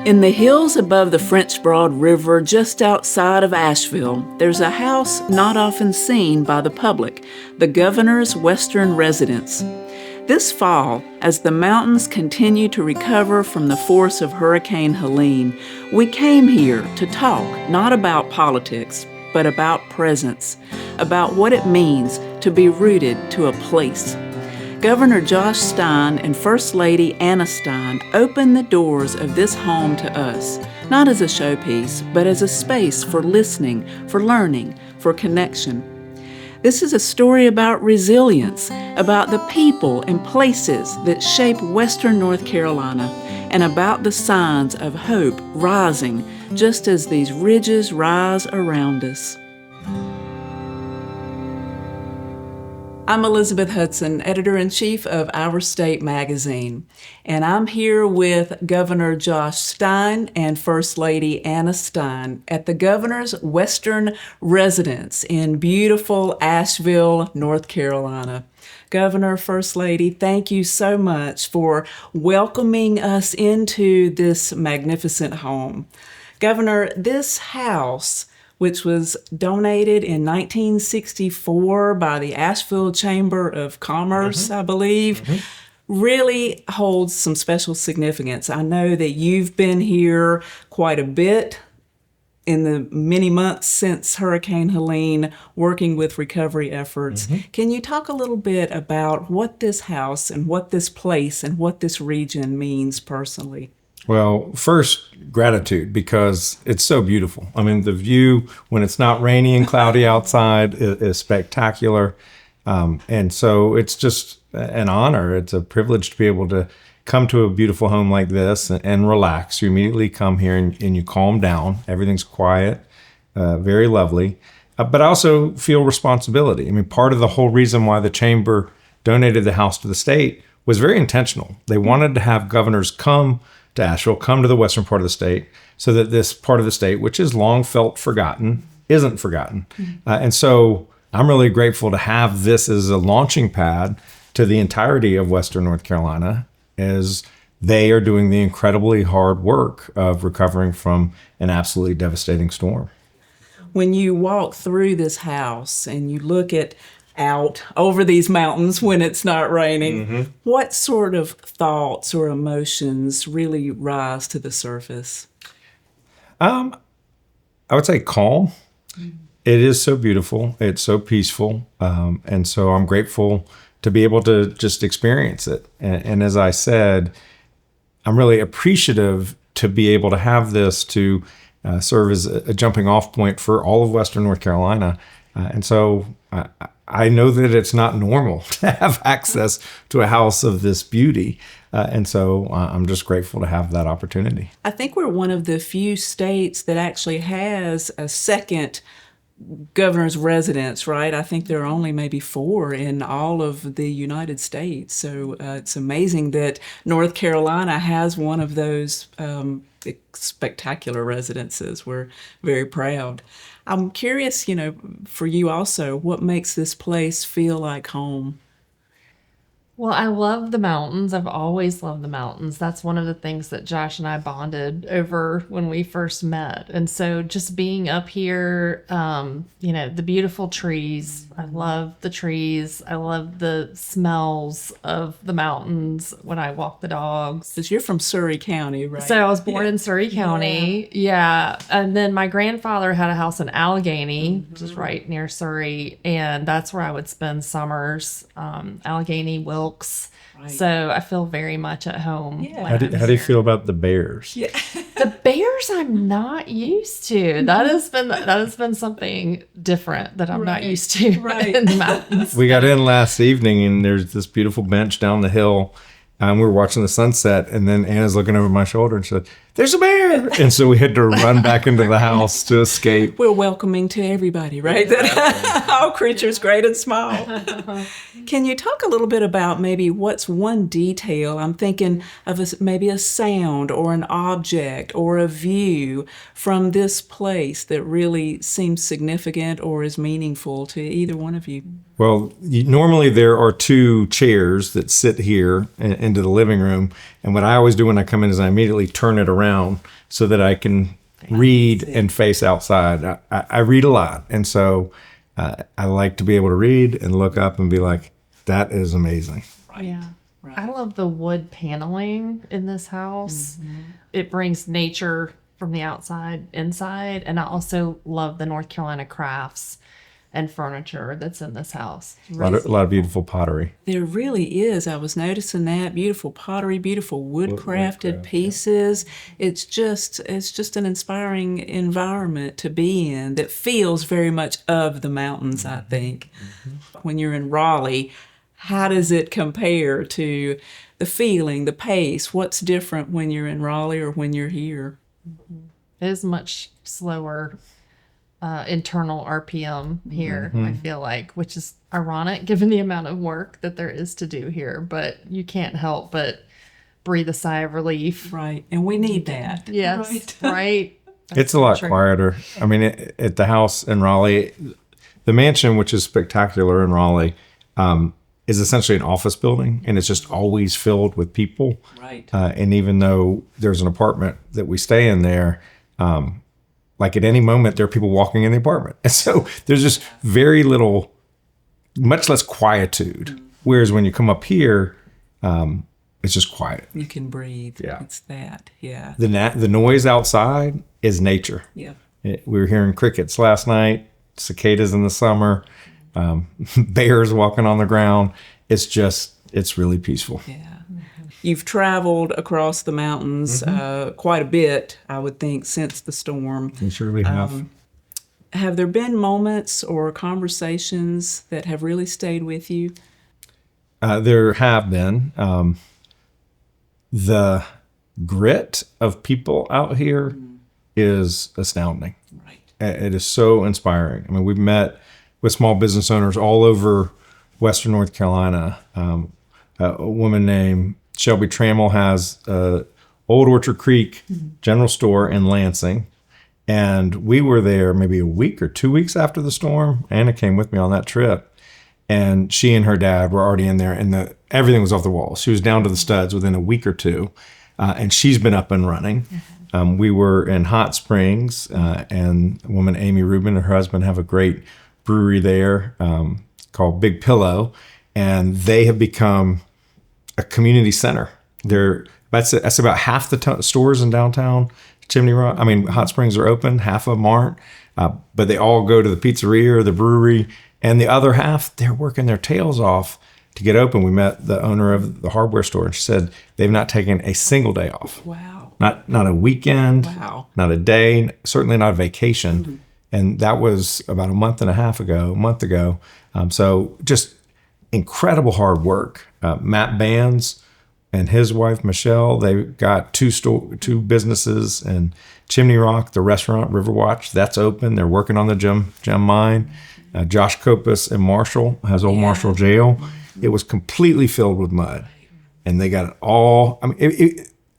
In the hills above the French Broad River, just outside of Asheville, there's a house not often seen by the public, the governor's western residence. This fall, as the mountains continue to recover from the force of Hurricane Helene, we came here to talk not about politics, but about presence, about what it means to be rooted to a place. Governor Josh Stein and First Lady Anna Stein opened the doors of this home to us, not as a showpiece, but as a space for listening, for learning, for connection. This is a story about resilience, about the people and places that shape Western North Carolina, and about the signs of hope rising just as these ridges rise around us. I'm Elizabeth Hudson, Editor-in-Chief of Our State Magazine, and I'm here with Governor Josh Stein and First Lady Anna Stein at the Governor's Western Residence in beautiful Asheville, North Carolina. Governor, First Lady, thank you so much for welcoming us into this magnificent home. Governor, this house, which was donated in 1964 by the Asheville Chamber of Commerce, I believe, really holds some special significance. I know that you've been here quite a bit in the many months since Hurricane Helene, working with recovery efforts. Can you talk a little bit about what this house and what this place and what this region means personally? Well, first, gratitude, because it's so beautiful. I mean, the view when it's not rainy and cloudy outside is spectacular. And so it's just an honor. It's a privilege to be able to come to a beautiful home like this and relax. You immediately come here and you calm down. Everything's quiet, very lovely. But I also feel responsibility. I mean, part of the whole reason why the Chamber donated the house to the state was very intentional. They wanted to have governors come to Asheville, come to the western part of the state, so that this part of the state, which is long felt forgotten, isn't forgotten. And so I'm really grateful to have this as a launching pad to the entirety of Western North Carolina, as they are doing the incredibly hard work of recovering from an absolutely devastating storm. When you walk through this house and you look out over these mountains when it's not raining, what sort of thoughts or emotions really rise to the surface? I would say calm. It is so beautiful. It's so peaceful. And so I'm grateful to be able to just experience it. And as I said, I'm really appreciative to be able to have this to serve as a jumping off point for all of Western North Carolina. And so I know that it's not normal to have access to a house of this beauty. And so I'm just grateful to have that opportunity. I think we're one of the few states that actually has a second governor's residence, right? I think there are only maybe 4 in all of the United States. So it's amazing that North Carolina has one of those spectacular residences. We're very proud. I'm curious, for you also, what makes this place feel like home? Well, I love the mountains. I've always loved the mountains. That's one of the things that Josh and I bonded over when we first met. And so just being up here, the beautiful trees. I love the trees. I love the smells of the mountains when I walk the dogs. Because you're from Surry County, right? So I was born in Surry County. Yeah. And then my grandfather had a house in Allegheny, which is right near Surry. And that's where I would spend summers. Allegheny, Wilkes. Right. So I feel very much at home. Yeah. How do you feel about the bears? Yeah. The bears I'm not used to. That has been something different that I'm not used to in the mountains. We got in last evening and there's this beautiful bench down the hill. And we were watching the sunset, and then Anna's looking over my shoulder and said, "There's a bear!" And so we had to run back into the house to escape. We're welcoming to everybody, right? All creatures, great and small. Can you talk a little bit about maybe what's one detail? I'm thinking of maybe a sound or an object or a view from this place that really seems significant or is meaningful to either one of you. Well, normally there are 2 chairs that sit here into the living room. And what I always do when I come in is I immediately turn it around around so that I can read and face outside. I read a lot. And so I like to be able to read and look up and be like, that is amazing. Right. Yeah. Right. I love the wood paneling in this house. It brings nature from the outside inside. And I also love the North Carolina crafts and furniture that's in this house. A lot of beautiful pottery. There really is. I was noticing that beautiful pottery, beautiful wood-crafted pieces. It's just an inspiring environment to be in that feels very much of the mountains, I think. When you're in Raleigh, how does it compare to the feeling, the pace? What's different when you're in Raleigh or when you're here? It is much slower internal RPM here, I feel like, which is ironic given the amount of work that there is to do here, but you can't help but breathe a sigh of relief. Right. And we need that. Yes, Right. right. It's a lot quieter. I mean, at the house in Raleigh, the mansion, which is spectacular in Raleigh, is essentially an office building, and it's just always filled with people. Right. And even though there's an apartment that we stay in there, like at any moment, there are people walking in the apartment. And so there's just very little, much less quietude. Whereas when you come up here, it's just quiet. You can breathe. Yeah. It's that. Yeah. The noise outside is nature. Yeah. We were hearing crickets last night, cicadas in the summer, bears walking on the ground. It's really peaceful. Yeah. You've traveled across the mountains quite a bit, I would think, since the storm. We surely have. Have there been moments or conversations that have really stayed with you? There have been. The grit of people out here is astounding. Right. It is so inspiring. I mean, we've met with small business owners all over Western North Carolina. A woman named Shelby Trammell has Old Orchard Creek General Store in Lansing. And we were there maybe a week or 2 weeks after the storm. Anna came with me on that trip. And she and her dad were already in there, and everything was off the walls. She was down to the studs within a week or two. And she's been up and running. We were in Hot Springs, and a woman, Amy Rubin, and her husband have a great brewery there called Big Pillow. And they have become a community center. That's about half the stores in downtown Chimney Rock. I mean, Hot Springs are open, half of them aren't, but they all go to the pizzeria or the brewery, and the other half, they're working their tails off to get open. We met the owner of the hardware store, and she said they've not taken a single day off. Wow. Not a weekend, Wow. not a day, certainly not a vacation. And that was about a month ago. So just incredible hard work. Matt Bands and his wife, Michelle, they've got two businesses in Chimney Rock, the restaurant, Riverwatch, that's open. They're working on the gem mine. Josh Kopus in Marshall has Old Marshall Jail. It was completely filled with mud. And they got it all. I mean,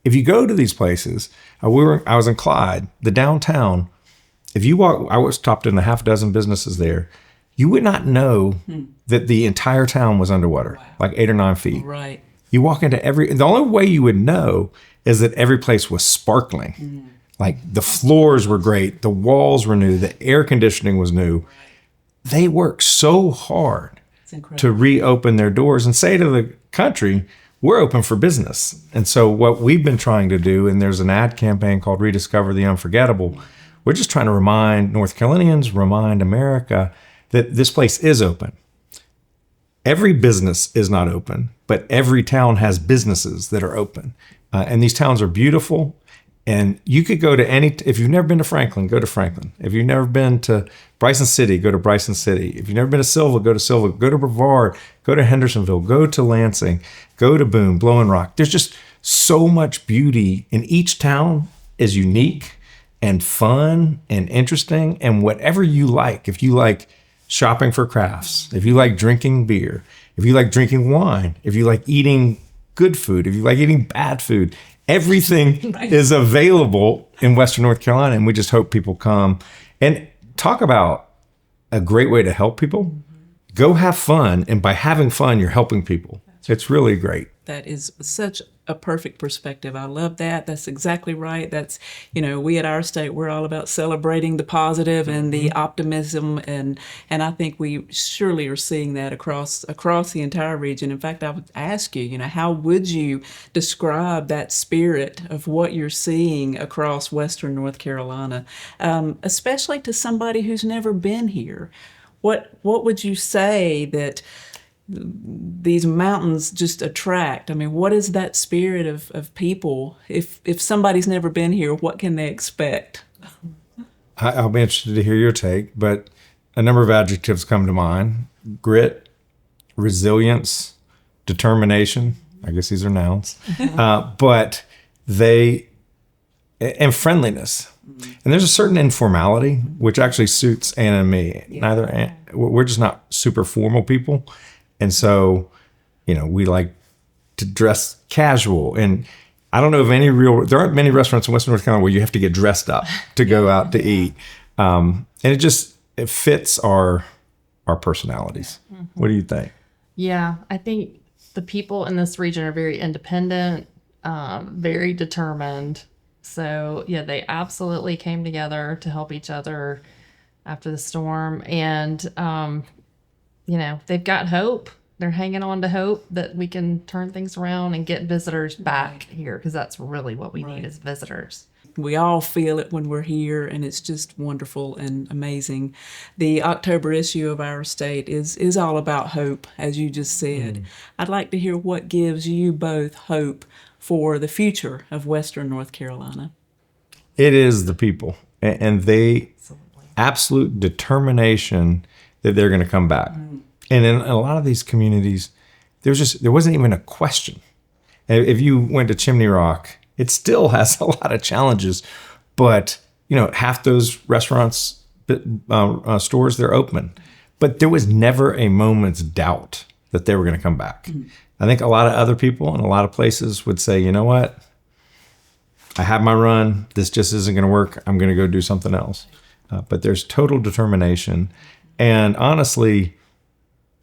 if you go to these places, I was in Clyde, the downtown. If you walk, I was stopped in a half dozen businesses there. You would not know that the entire town was underwater, like 8 or 9 feet. Right. You walk into the only way you would know is that every place was sparkling. Like the floors were great, the walls were new, the air conditioning was new. They worked so hard to reopen their doors and say to the country, we're open for business. And so what we've been trying to do, and there's an ad campaign called Rediscover the Unforgettable, we're just trying to remind North Carolinians, remind America that this place is open. Every business is not open, but every town has businesses that are open. And these towns are beautiful. And you could go to if you've never been to Franklin, go to Franklin. If you've never been to Bryson City, go to Bryson City. If you've never been to Silva, go to Silva. Go to Brevard, go to Hendersonville, go to Lansing, go to Boone, Blowing Rock. There's just so much beauty. And each town is unique and fun and interesting. And whatever you like, if you like shopping for crafts, if you like drinking beer, if you like drinking wine, if you like eating good food, if you like eating bad food, everything is available in Western North Carolina. And we just hope people come and talk about a great way to help people. Go have fun. And by having fun, you're helping people. It's really great. That is such a perfect perspective. I love that. That's exactly right. That's, we at Our State, we're all about celebrating the positive and the optimism, and I think we surely are seeing that across the entire region. In fact, I would ask you, how would you describe that spirit of what you're seeing across Western North Carolina, especially to somebody who's never been here? What would you say that these mountains just attract? I mean, what is that spirit of people? If somebody's never been here, what can they expect? I'll be interested to hear your take, but a number of adjectives come to mind: grit, resilience, determination. I guess these are nouns, but and friendliness. And there's a certain informality which actually suits Anna and me. We're just not super formal people. And so, we like to dress casual. And I don't know of there aren't many restaurants in Western North Carolina where you have to get dressed up to go out to eat. And it fits our personalities. Mm-hmm. What do you think? Yeah, I think the people in this region are very independent, very determined. So, yeah, they absolutely came together to help each other after the storm. And, they've got hope. They're hanging on to hope that we can turn things around and get visitors back here, because that's really what we need is visitors. We all feel it when we're here, and it's just wonderful and amazing. The October issue of Our State is all about hope, as you just said. I'd like to hear what gives you both hope for the future of Western North Carolina. It is the people, and they absolute determination that they're going to come back. And in a lot of these communities, there wasn't even a question. If you went to Chimney Rock, it still has a lot of challenges, but half those restaurants, stores, they're open. But there was never a moment's doubt that they were going to come back. I think a lot of other people in a lot of places would say, you know what? I have my run. This just isn't going to work. I'm going to go do something else. But there's total determination. And honestly,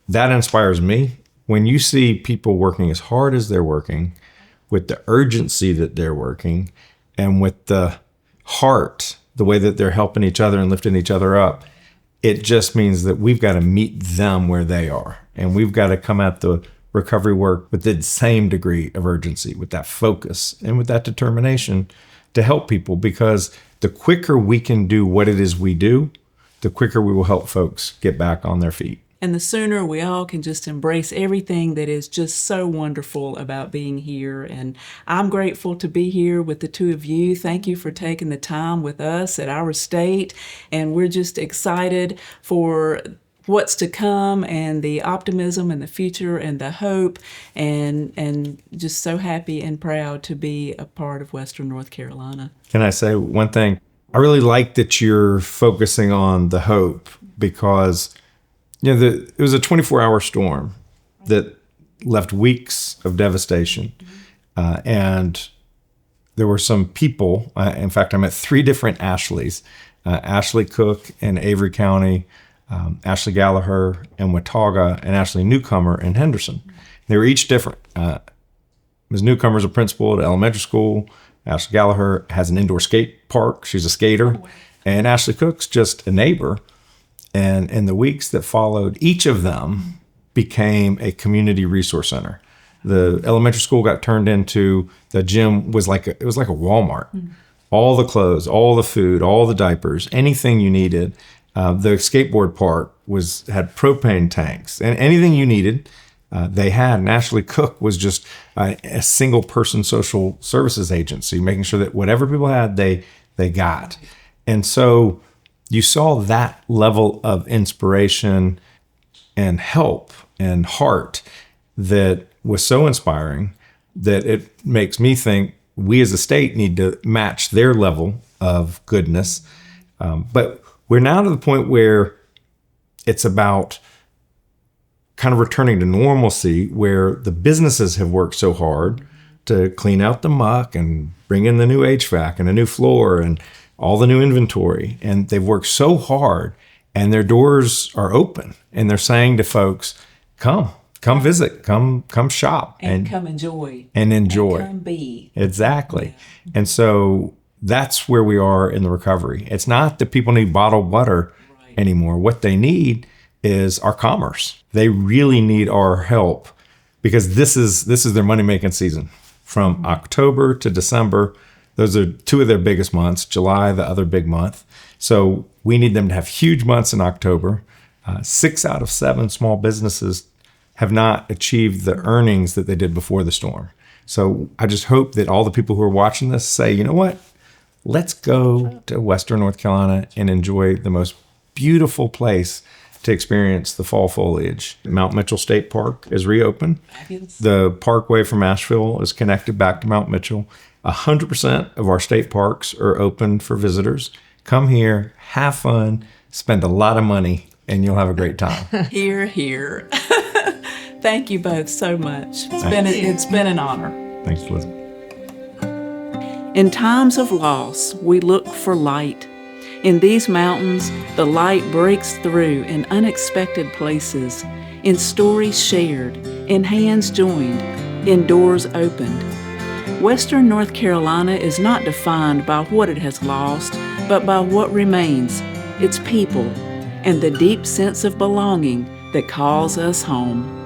that inspires me. When you see people working as hard as they're working, with the urgency that they're working, and with the heart, the way that they're helping each other and lifting each other up, it just means that we've got to meet them where they are. And we've got to come at the recovery work with the same degree of urgency, with that focus and with that determination to help people, because the quicker we can do what it is we do, the quicker we will help folks get back on their feet. And the sooner we all can just embrace everything that is just so wonderful about being here. And I'm grateful to be here with the two of you. Thank you for taking the time with us at Our State. And we're just excited for what's to come, and the optimism and the future and the hope, and just so happy and proud to be a part of Western North Carolina. Can I say one thing? I really like that you're focusing on the hope, because it was a 24-hour storm that left weeks of devastation. And there were some people, in fact, I met 3 different Ashleys, Ashley Cook in Avery County, Ashley Gallagher in Watauga, and Ashley Newcomer in Henderson. They were each different. Ms. Newcomer is a principal at elementary school. Ashley Gallagher has an indoor skate park. She's a skater. And Ashley Cook's just a neighbor. And in the weeks that followed, each of them became a community resource center. The elementary school got turned into, the gym was like a Walmart. All the clothes, all the food, all the diapers, anything you needed. The skateboard park had propane tanks, and anything you needed, they had. And Ashley Cook was just a single person social services agency, making sure that whatever people had, they got. And so you saw that level of inspiration and help and heart that was so inspiring that it makes me think we as a state need to match their level of goodness. But we're now to the point where it's about kind of returning to normalcy, where the businesses have worked so hard to clean out the muck and bring in the new HVAC and a new floor and all the new inventory. And they've worked so hard, and their doors are open, and they're saying to folks, come come visit, come shop, And come enjoy. and enjoy. And come be. Exactly. And so that's where we are in the recovery. It's not that people need bottled water anymore. What they need is our commerce. They really need our help because this is their money-making season. From October to December, those are two of their biggest months. July, the other big month. So we need them to have huge months in October. 6 out of 7 small businesses have not achieved the earnings that they did before the storm. So I just hope that all the people who are watching this say, you know what? Let's go to Western North Carolina and enjoy the most beautiful place to experience the fall foliage. Mount Mitchell State Park is reopened. Fabulous. The parkway from Asheville is connected back to Mount Mitchell. 100% of our state parks are open for visitors. Come here, have fun, spend a lot of money, and you'll have a great time. Here, here. Thank you both so much. It's been an honor. Thanks, Elizabeth. In times of loss, we look for light. In these mountains, the light breaks through in unexpected places, in stories shared, in hands joined, in doors opened. Western North Carolina is not defined by what it has lost, but by what remains, its people, and the deep sense of belonging that calls us home.